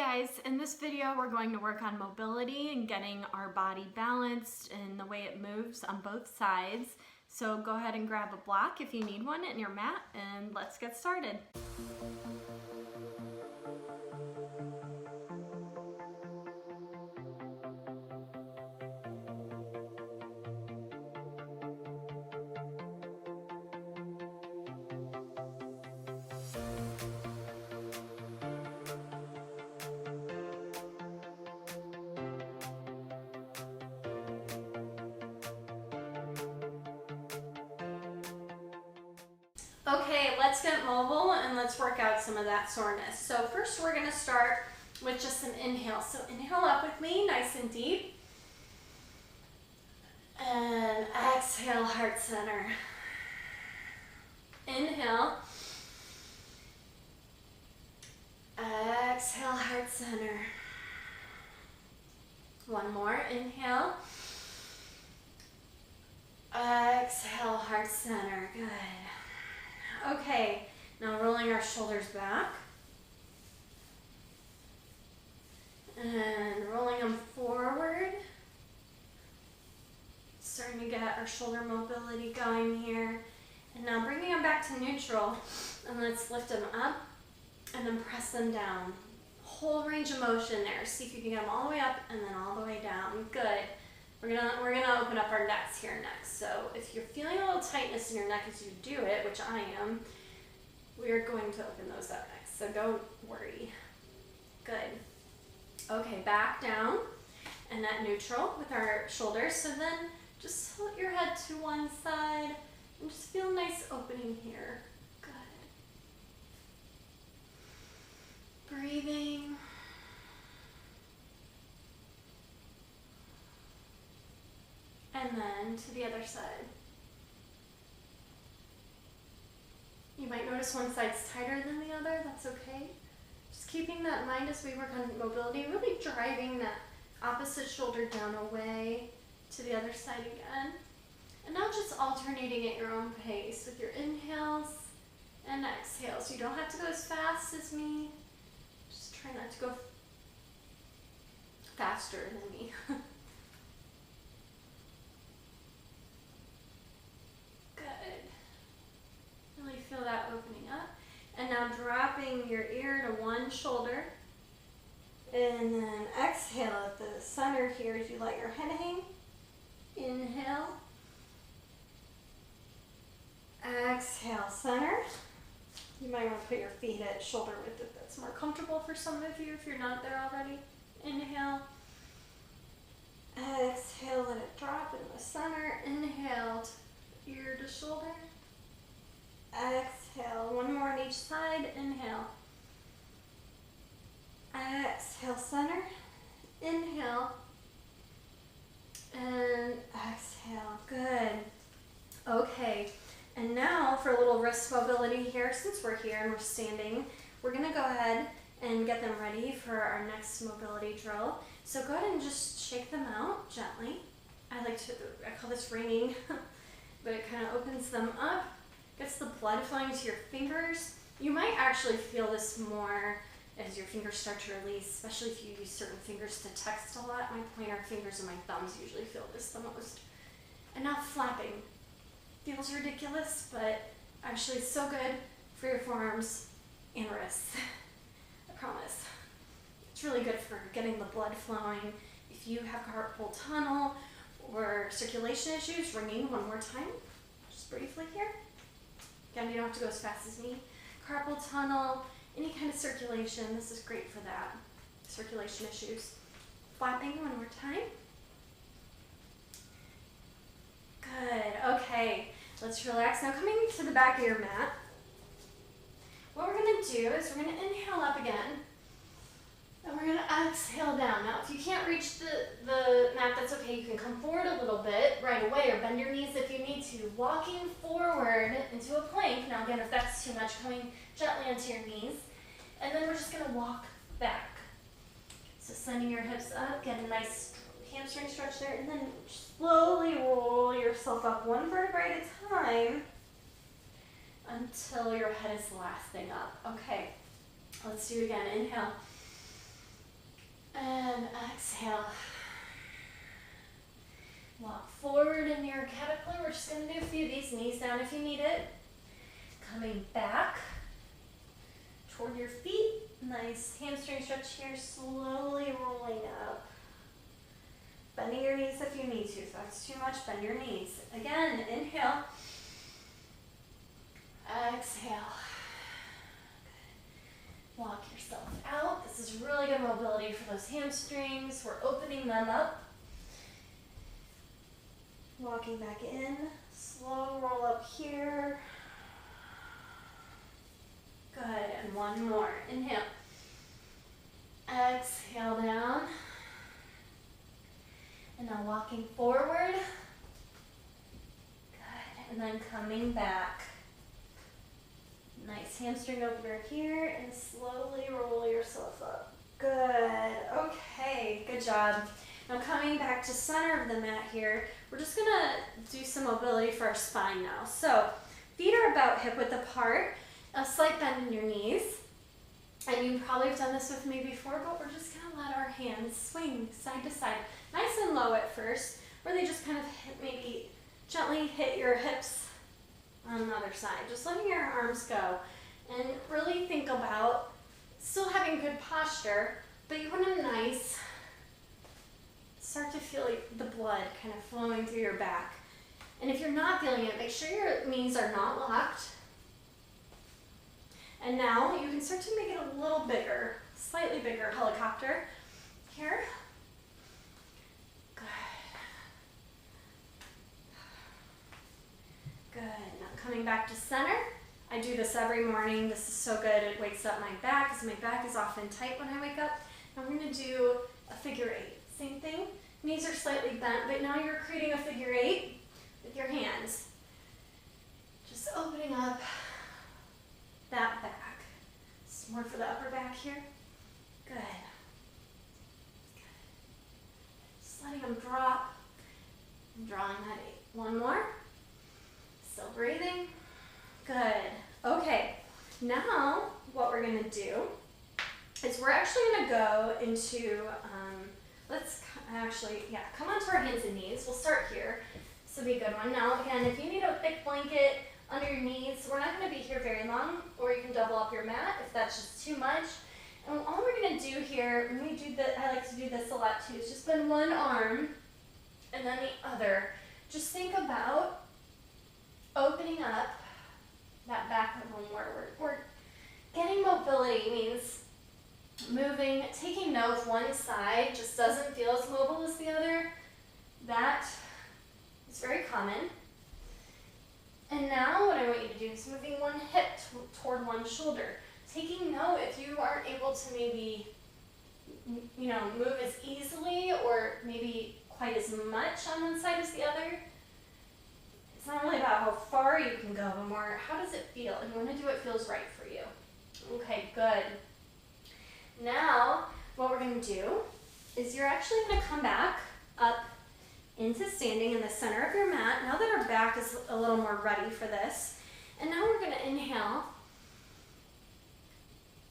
guys, in this video we're going to work on mobility and getting our body balanced and the way it moves on both sides. So go ahead and grab a block if you need one and your mat, and let's get started. Okay, let's get mobile and let's work out some of that soreness. So first we're going to start with just an inhale. So inhale up with me, nice and deep. And exhale, heart center. Inhale. Exhale, heart center. One more, inhale. Exhale, heart center, good. Okay, now rolling our shoulders back and rolling them forward. Starting to get our shoulder mobility going here. And now bringing them back to neutral, and let's lift them up and then press them down. Whole range of motion there. See if you can get them all the way up and then all the way down. Good. We're gonna open up our necks here next. So if you're feeling a little tightness in your neck as you do it, which I am, we are going to open those up next. So don't worry. Good. Okay, back down and at neutral with our shoulders. So then just tilt your head to one side and just feel a nice opening here. Good. Breathing. And then to the other side. You might notice one side's tighter than the other, that's okay. Just keeping that in mind as we work on mobility, really driving that opposite shoulder down away to the other side again. And now just alternating at your own pace with your inhales and exhales. You don't have to go as fast as me. Just try not to go faster than me. Really feel that opening up. And now dropping your ear to one shoulder. And then exhale at the center here as you let your head hang. Inhale. Exhale, center. You might want to put your feet at shoulder width if that's more comfortable for some of you if you're not there already. Inhale. Exhale, let it drop in the center. Inhale, ear to shoulder. Exhale, one more on each side, inhale. Exhale, center, inhale, and exhale, good. Okay, and now for a little wrist mobility here, since we're here and we're standing, we're gonna go ahead and get them ready for our next mobility drill. So go ahead and just shake them out gently. I call this ringing, but it kind of opens them up. Gets the blood flowing to your fingers. You might actually feel this more as your fingers start to release, especially if you use certain fingers to text a lot. My pointer fingers and my thumbs usually feel this the most. And now flapping. Feels ridiculous, but actually it's so good for your forearms and wrists. I promise. It's really good for getting the blood flowing. If you have carpal tunnel or circulation issues, ringing one more time, just briefly here. Again, you don't have to go as fast as me. Carpal tunnel, any kind of circulation, this is great for that. Circulation issues. Flapping one more time. Good, okay. Let's relax. Now coming to the back of your mat. What we're gonna do is we're gonna inhale up again. And we're gonna exhale down. Now, if you can't reach the mat, that's okay. You can come forward a little bit right away or bend your knees if you need to. Walking forward into a plank. Now, again, if that's too much, coming gently onto your knees. And then we're just gonna walk back. So sending your hips up, get a nice hamstring stretch there, and then slowly roll yourself up one vertebrae at a time until your head is the last thing up. Okay, let's do it again. Inhale. Walk forward in your caterpillar. We're just going to do a few of these. Knees down if you need it. Coming back toward your feet. Nice hamstring stretch here. Slowly rolling up. Bending your knees if you need to. If that's too much, bend your knees. Again, inhale. Exhale. Good. Walk yourself out. This is really good mobility for those hamstrings. We're opening them up. Walking back in. Slow roll up here. Good. And one more. Inhale. Exhale down. And now walking forward. Good. And then coming back. Nice hamstring opener here, and slowly roll yourself up. Good. Okay, good job. Now coming back to center of the mat here, we're just gonna do some mobility for our spine now. So feet are about hip width apart, a slight bend in your knees. And you probably have done this with me before, but we're just gonna let our hands swing side to side. Nice and low at first, where they just kind of maybe gently hit your hips on the other side. Just letting your arms go and really think about still having good posture, but you want to start to feel like the blood kind of flowing through your back. And if you're not feeling it, make sure your knees are not locked. And now you can start to make it a little bigger, slightly bigger helicopter here. Good. Now coming back to center. I do this every morning. This is so good. It wakes up my back because my back is often tight when I wake up. Now we're going to do a figure eight. Same thing. Knees are slightly bent, but now you're creating a figure eight with your hands. Just opening up that back. This is more for the upper back here. Good. Just letting them drop. I'm drawing that eight. One more. Still breathing. Good. Okay, now what we're going to do is we're actually going to go into, come onto our hands and knees. We'll start here. This will be a good one. Now, again, if you need a thick blanket under your knees, we're not going to be here very long, or you can double up your mat if that's just too much. And all we're going to do here, when we do that, I like to do this a lot too, is just bend one arm and then the other. Just think about opening up that back of one we're getting mobility means moving, taking note if one side just doesn't feel as mobile as the other. That is very common. And now what I want you to do is moving one hip toward one shoulder. Taking note if you aren't able to maybe, move as easily or maybe quite as much on one side as the other. It's not really about how far you can go, but more how does it feel? And you want to do what feels right for you. Okay, good. Now, what we're going to do is you're actually going to come back up into standing in the center of your mat. Now that our back is a little more ready for this. And now we're going to inhale.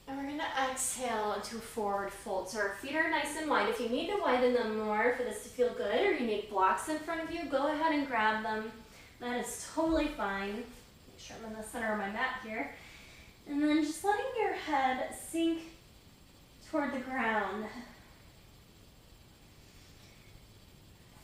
And we're going to exhale into a forward fold. So our feet are nice and wide. If you need to widen them more for this to feel good, or you need blocks in front of you, go ahead and grab them. That is totally fine. Make sure I'm in the center of my mat here. And then just letting your head sink toward the ground.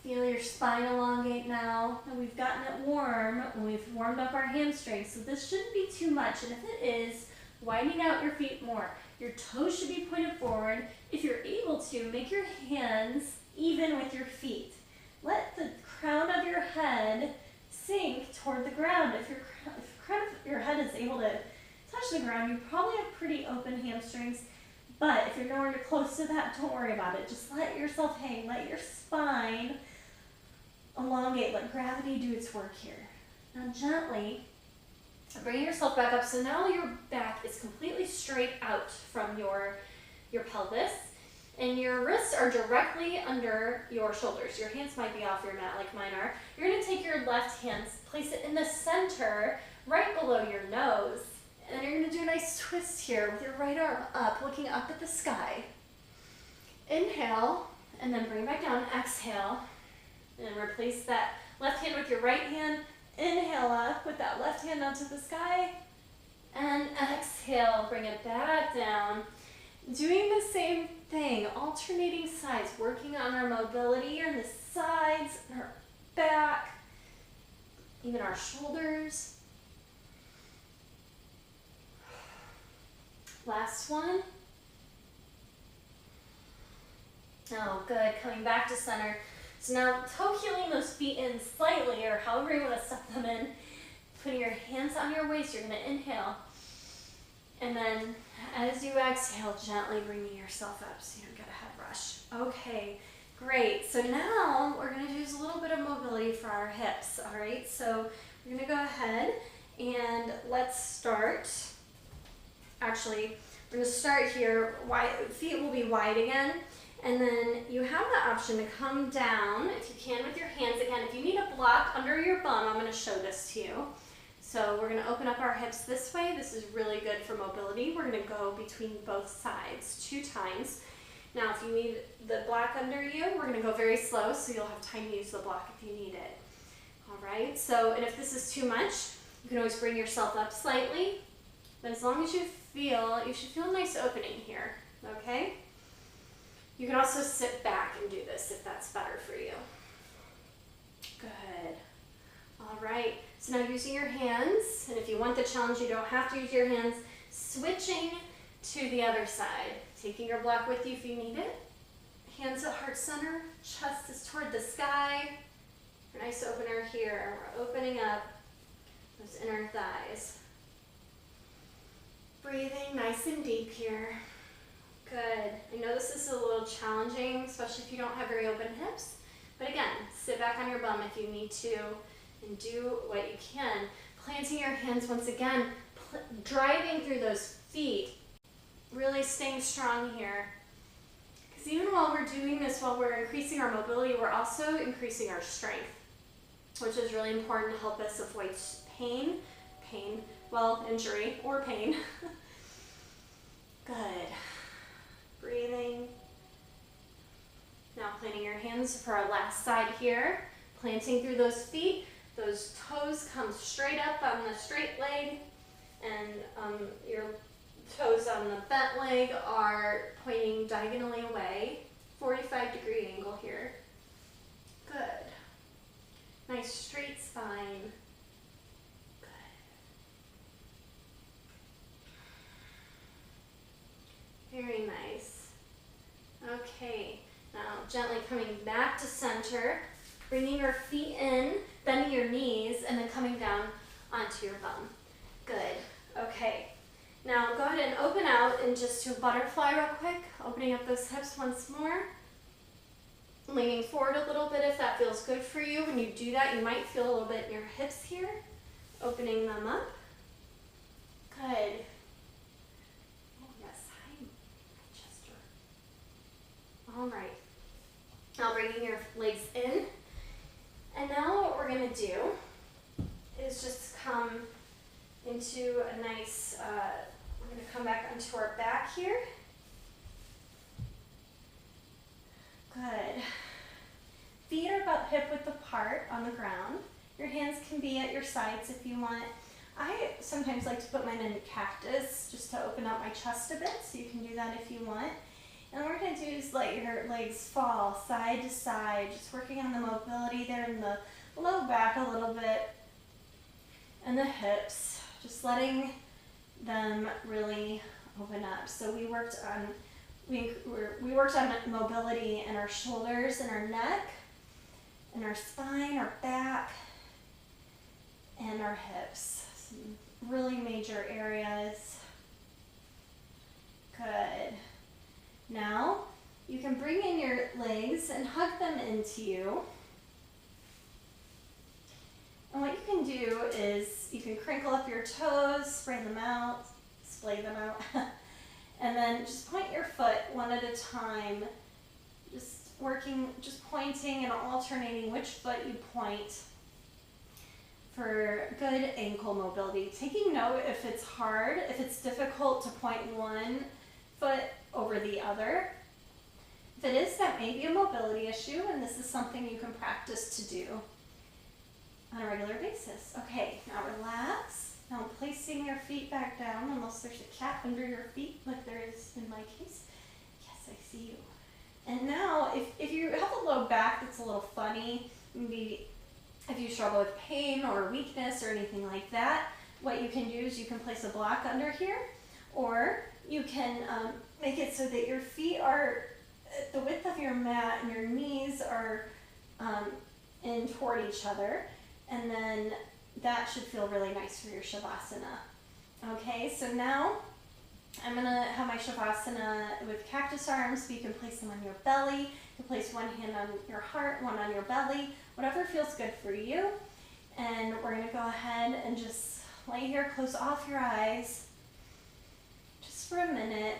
Feel your spine elongate now. And we've gotten it warm and we've warmed up our hamstrings. So this shouldn't be too much. And if it is, widening out your feet more. Your toes should be pointed forward. If you're able to, make your hands even with your feet. Let the crown of your head sink toward the ground. If your crown of your head is able to touch the ground, you probably have pretty open hamstrings. But if you're nowhere close to that, don't worry about it. Just let yourself hang. Let your spine elongate. Let gravity do its work here. Now gently bring yourself back up. So now your back is completely straight out from your pelvis. And your wrists are directly under your shoulders. Your hands might be off your mat like mine are. You're going to take your left hand, place it in the center, right below your nose. And you're going to do a nice twist here with your right arm up, looking up at the sky. Inhale, and then bring back down. Exhale. And replace that left hand with your right hand. Inhale up with that left hand onto the sky. And exhale, bring it back down. Doing the same thing, alternating sides, working on our mobility on the sides, our back, even our shoulders. Last one. Oh, good. Coming back to center. So now toe heeling those feet in slightly, or however you want to step them in. Putting your hands on your waist, you're going to inhale. And then as you exhale, gently bringing yourself up so you don't get a head rush. Okay, great. So now we're going to use a little bit of mobility for our hips, all right? So we're going to go ahead and let's start. Actually, we're going to start here. Feet will be wide again. And then you have the option to come down, if you can, with your hands. Again, if you need a block under your bum, I'm going to show this to you. So we're going to open up our hips this way. This is really good for mobility. We're going to go between both sides 2 times. Now, if you need the block under you, we're going to go very slow so you'll have time to use the block if you need it. All right, so, and if this is too much, you can always bring yourself up slightly. But as long as you should feel a nice opening here, okay? You can also sit back and do this if that's better for you. Good. All right, so now using your hands, and if you want the challenge, you don't have to use your hands, switching to the other side. Taking your block with you if you need it. Hands at heart center, chest is toward the sky. A nice opener here. We're opening up those inner thighs. Breathing nice and deep here. Good. I know this is a little challenging, especially if you don't have very open hips. But again, sit back on your bum if you need to and do what you can. Planting your hands once again, driving through those feet. Really staying strong here. Because even while we're doing this, while we're increasing our mobility, we're also increasing our strength, which is really important to help us avoid injury or pain. Good. Breathing. Now planting your hands for our last side here. Planting through those feet. Those toes come straight up on the straight leg, and your toes on the bent leg are pointing diagonally away. 45-degree angle here. Good. Nice straight spine. Good. Very nice. Okay, now gently coming back to center, bringing your feet in, bending your knees, and then coming down onto your bum. Good. Okay. Now go ahead and open out and just do a butterfly real quick, opening up those hips once more. Leaning forward a little bit if that feels good for you. When you do that, you might feel a little bit in your hips here, opening them up. Good. Oh yes, hi, Chester. All right. Now bringing your legs in. And now what we're going to do is just come into a nice, we're going to come back onto our back here. Good. Feet are about hip width apart on the ground. Your hands can be at your sides if you want. I sometimes like to put mine in cactus just to open up my chest a bit, so you can do that if you want. And what we're going to do is let your legs fall side to side, just working on the mobility there in the low back a little bit, and the hips, just letting them really open up. So we worked on mobility in our shoulders and our neck, and our spine, our back, and our hips. Some really major areas. Good. Now, you can bring in your legs and hug them into you. And what you can do is you can crinkle up your toes, splay them out, and then just point your foot one at a time, just pointing and alternating which foot you point for good ankle mobility. Taking note if it's difficult to point one foot over the other. If it is, that may be a mobility issue, and this is something you can practice to do on a regular basis. Okay, now relax. Now placing your feet back down, unless there's a cat under your feet, like there is in my case. Yes, I see you. And now, if you have a low back that's a little funny, maybe if you struggle with pain or weakness or anything like that, what you can do is you can place a block under here, or you can make it so that your feet are at the width of your mat and your knees are in toward each other, and then that should feel really nice for your Shavasana. Okay, so now I'm gonna have my Shavasana with cactus arms, so you can place them on your belly. You can place one hand on your heart, one on your belly, whatever feels good for you. And we're gonna go ahead and just lay here, close off your eyes, just for a minute.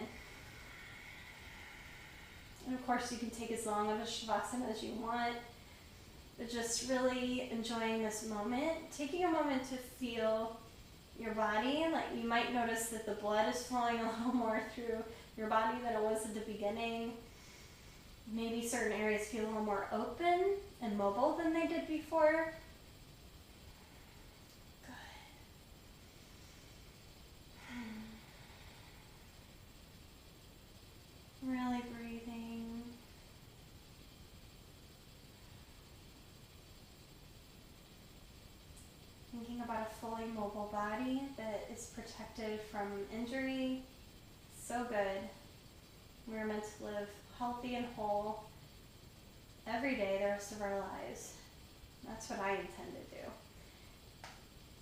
And of course you can take as long of a Shavasana as you want, but just really enjoying this moment, taking a moment to feel your body. Like, you might notice that the blood is flowing a little more through your body than it was at the beginning. Maybe certain areas feel a little more open and mobile than they did before. Good. Really breathing. Thinking about a fully mobile body that is protected from injury. So good. We're meant to live healthy and whole every day the rest of our lives. That's what I intend to do.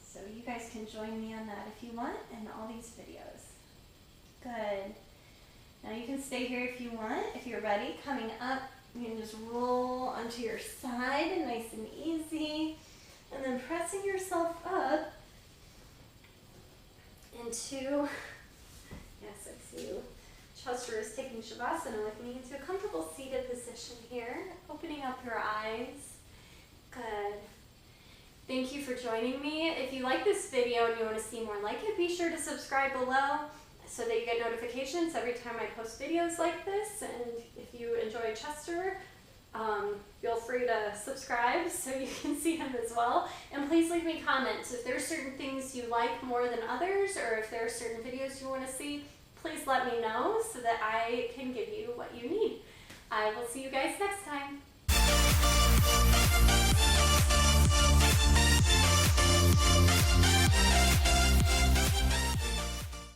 So you guys can join me on that if you want in all these videos. Good. Now you can stay here if you want. If you're ready, coming up, you can just roll onto your side, nice and easy. And then pressing yourself up into, yes, I see you. Chester is taking Shavasana with me into a comfortable seated position here, opening up your eyes. Good. Thank you for joining me. If you like this video and you want to see more like it, be sure to subscribe below so that you get notifications every time I post videos like this. And if you enjoy Chester, feel free to subscribe so you can see him as well. And please leave me comments if there are certain things you like more than others, or if there are certain videos you want to see, please let me know so that I can give you what you need. I will see you guys next time.